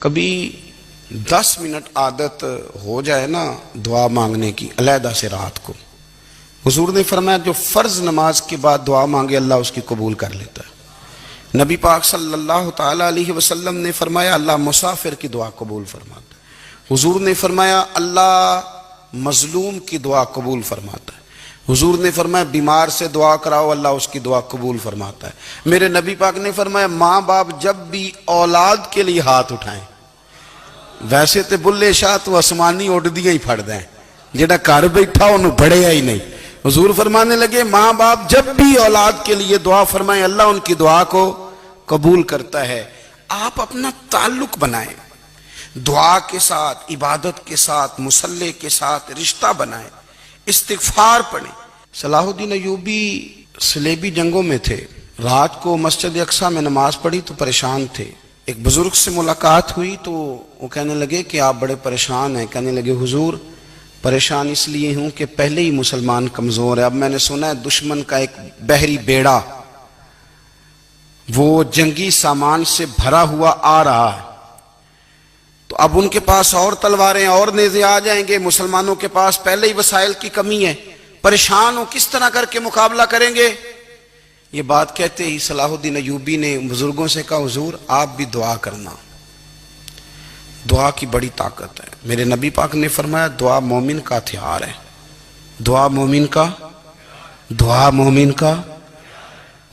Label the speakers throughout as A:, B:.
A: کبھی 10 منٹ عادت ہو جائے نا دعا مانگنے کی علیحدہ سے رات کو، حضور نے فرمایا جو فرض نماز کے بعد دعا مانگے اللہ اس کی قبول کر لیتا ہے۔ نبی پاک صلی اللہ تعالیٰ علیہ وسلم نے فرمایا اللہ مسافر کی دعا قبول فرماتا ہے۔ حضور نے فرمایا اللہ مظلوم کی دعا قبول فرماتا ہے۔ حضور نے فرمایا بیمار سے دعا کراؤ اللہ اس کی دعا قبول فرماتا ہے۔ میرے نبی پاک نے فرمایا ماں باپ جب بھی اولاد کے لیے ہاتھ اٹھائیں، ویسے تے بلے شاہ تو آسمانی اڑ دیا ہی پھڑ دیں، جڑا گھر بیٹھا انہوں بڑھیا ہی نہیں۔ حضور فرمانے لگے ماں باپ جب بھی اولاد کے لیے دعا فرمائیں اللہ ان کی دعا کو قبول کرتا ہے۔ آپ اپنا تعلق بنائیں دعا کے ساتھ، عبادت کے ساتھ، مصلی کے ساتھ رشتہ بنائیں، استغفار پڑھیں۔ صلاح الدین ایوبی صلیبی جنگوں میں تھے، رات کو مسجد اقصی میں نماز پڑھی تو پریشان تھے۔ ایک بزرگ سے ملاقات ہوئی تو وہ کہنے لگے کہ آپ بڑے پریشان ہیں۔ کہنے لگے حضور پریشان اس لیے ہوں کہ پہلے ہی مسلمان کمزور ہے، اب میں نے سنا ہے دشمن کا ایک بحری بیڑا وہ جنگی سامان سے بھرا ہوا آ رہا ہے، تو اب ان کے پاس اور تلواریں اور نیزے آ جائیں گے، مسلمانوں کے پاس پہلے ہی وسائل کی کمی ہے، پریشان ہو کس طرح کر کے مقابلہ کریں گے۔ یہ بات کہتے ہی صلاح الدین ایوبی نے بزرگوں سے کہا حضور آپ بھی دعا کرنا، دعا کی بڑی طاقت ہے۔ میرے نبی پاک نے فرمایا دعا مومن کا ہتھیار ہے، دعا مومن کا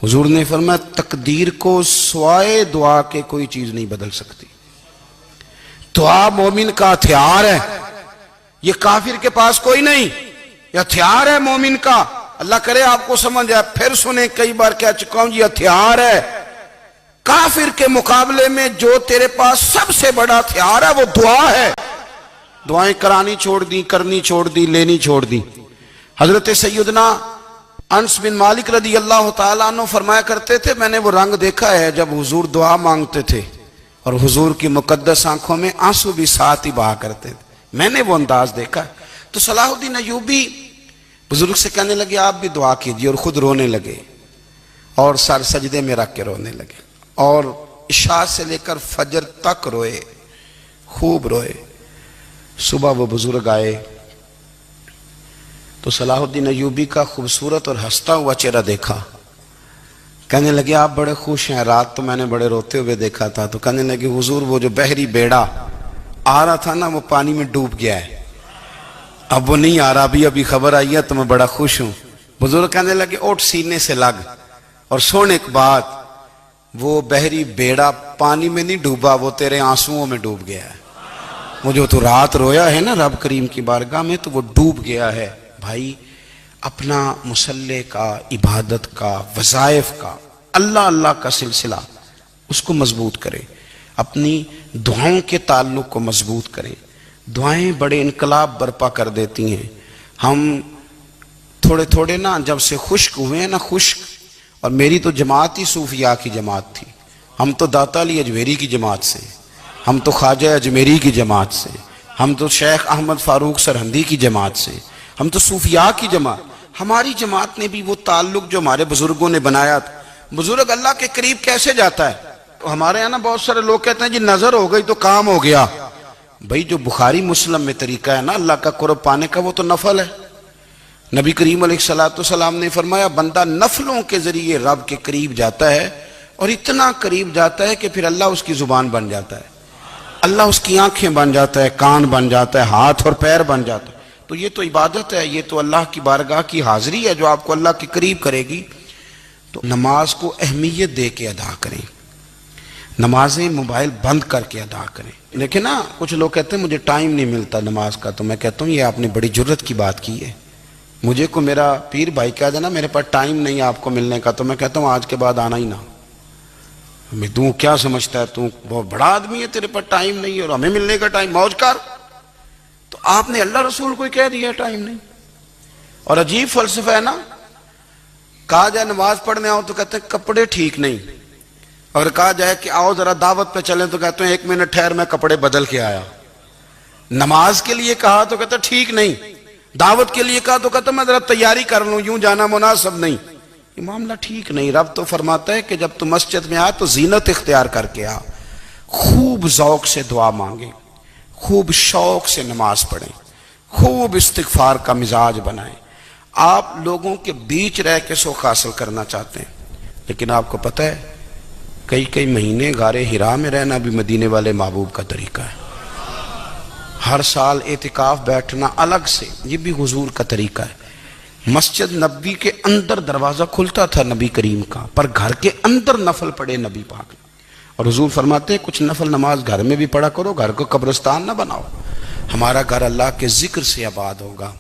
A: حضور نے فرمایا تقدیر کو سوائے دعا کے کوئی چیز نہیں بدل سکتی۔ دعا مومن کا ہتھیار ہے، یہ کافر کے پاس کوئی نہیں، یہ ہتھیار ہے مومن کا۔ اللہ کرے آپ کو سمجھ آئے، پھر سنیں کئی بار کہہ چکا ہوں یہ ہتھیار ہے۔ کافر کے مقابلے میں جو تیرے پاس سب سے بڑا ہتھیار ہے وہ دعا ہے۔ دعائیں کرانی چھوڑ دی، کرنی چھوڑ دی، لینی چھوڑ دی۔ حضرت سیدنا انس بن مالک رضی اللہ تعالیٰ عنہ فرمایا کرتے تھے میں نے وہ رنگ دیکھا ہے جب حضور دعا مانگتے تھے اور حضور کی مقدس آنکھوں میں آنسو بھی ساتھ ہی بہا کرتے تھے، میں نے وہ انداز دیکھا ہے۔ تو صلاح الدین ایوبی بزرگ سے کہنے لگے آپ بھی دعا کیجئے، اور خود رونے لگے اور سر سجدے میں رکھ کے رونے لگے، اور عشاء سے لے کر فجر تک روئے، خوب روئے۔ صبح وہ بزرگ آئے تو صلاح الدین ایوبی کا خوبصورت اور ہنستا ہوا چہرہ دیکھا، کہنے لگے آپ بڑے خوش ہیں، رات تو میں نے بڑے روتے ہوئے دیکھا تھا۔ تو کہنے لگے حضور وہ جو بحری بیڑا آ رہا تھا نا وہ پانی میں ڈوب گیا ہے، اب وہ نہیں آ رہا، ابھی خبر آئی ہے تو میں بڑا خوش ہوں۔ بزرگ کہنے لگے اٹھ سینے سے لگ، اور سن ایک بات، وہ بحری بیڑا پانی میں نہیں ڈوبا، وہ تیرے آنسوؤں میں ڈوب گیا ہے۔ وہ جو تو رات رویا ہے نا رب کریم کی بارگاہ میں تو وہ ڈوب گیا ہے۔ بھائی اپنا مصلی کا، عبادت کا، وظائف کا، اللہ کا سلسلہ اس کو مضبوط کرے، اپنی دعاؤں کے تعلق کو مضبوط کرے۔ دعائیں بڑے انقلاب برپا کر دیتی ہیں۔ ہم تھوڑے نا جب سے خشک ہوئے ہیں نا، خشک، اور میری تو جماعت ہی صوفیاء کی جماعت تھی، ہم تو داتا علی اجمیری کی جماعت سے، ہم تو خواجہ اجمیری کی جماعت سے، ہم تو شیخ احمد فاروق سرہندی کی جماعت سے، ہم تو صوفیاء کی جماعت۔ ہماری جماعت نے بھی وہ تعلق جو ہمارے بزرگوں نے بنایا تھا۔ بزرگ اللہ کے قریب کیسے جاتا ہے؟ ہمارے یہاں نا بہت سارے لوگ کہتے ہیں جی نظر ہو گئی تو کام ہو گیا۔ بھئی جو بخاری مسلم میں طریقہ ہے نا اللہ کا قرب پانے کا وہ تو نفل ہے۔ نبی کریم علیہ السلام نے فرمایا بندہ نفلوں کے ذریعے رب کے قریب جاتا ہے، اور اتنا قریب جاتا ہے کہ پھر اللہ اس کی زبان بن جاتا ہے، اللہ اس کی آنکھیں بن جاتا ہے، کان بن جاتا ہے، ہاتھ اور پیر بن جاتا ہے۔ تو یہ تو عبادت ہے، یہ تو اللہ کی بارگاہ کی حاضری ہے جو آپ کو اللہ کے قریب کرے گی۔ تو نماز کو اہمیت دے کے ادا کریں، نمازیں موبائل بند کر کے ادا کریں۔ لیکن نا کچھ لوگ کہتے ہیں مجھے ٹائم نہیں ملتا نماز کا، تو میں کہتا ہوں یہ آپ نے بڑی جرت کی بات کی ہے۔ مجھے کو میرا پیر بھائی کہہ دینا میرے پاس ٹائم نہیں آپ کو ملنے کا، تو میں کہتا ہوں آج کے بعد آنا ہی نہ۔ میں تو کیا سمجھتا ہے تو بہت بڑا آدمی ہے، تیرے پاس ٹائم نہیں ہے اور ہمیں ملنے کا ٹائم، موج کر۔ تو آپ نے اللہ رسول کو کہہ دیا ٹائم نہیں۔ اور عجیب فلسفہ ہے نا، کہا جائے نماز پڑھنے آؤ تو کہتے ہیں کپڑے ٹھیک نہیں، اگر کہا جائے کہ آؤ ذرا دعوت پہ چلیں تو کہتے ہیں 1 منٹ ٹھہر میں کپڑے بدل کے آیا۔ نماز کے لیے کہا تو کہتے ہیں ٹھیک نہیں، دعوت کے لیے کہا تو کہتے ہیں میں ذرا تیاری کر لوں، یوں جانا مناسب نہیں۔ یہ معاملہ ٹھیک نہیں۔ رب تو فرماتا ہے کہ جب تم مسجد میں آ تو زینت اختیار کر کے آ، خوب ذوق سے دعا مانگیں، خوب شوق سے نماز پڑھیں، خوب استغفار کا مزاج بنائیں۔ آپ لوگوں کے بیچ رہ کے سوکھ حاصل کرنا چاہتے ہیں، لیکن آپ کو پتہ ہے کئی مہینے غار حرا میں رہنا بھی مدینے والے محبوب کا طریقہ ہے۔ ہر سال اعتکاف بیٹھنا الگ سے، یہ بھی حضور کا طریقہ ہے۔ مسجد نبی کے اندر دروازہ کھلتا تھا نبی کریم کا، پر گھر کے اندر نفل پڑے نبی پاک نے، اور حضور فرماتے ہیں کچھ نفل نماز گھر میں بھی پڑھا کرو، گھر کو قبرستان نہ بناؤ۔ ہمارا گھر اللہ کے ذکر سے آباد ہوگا۔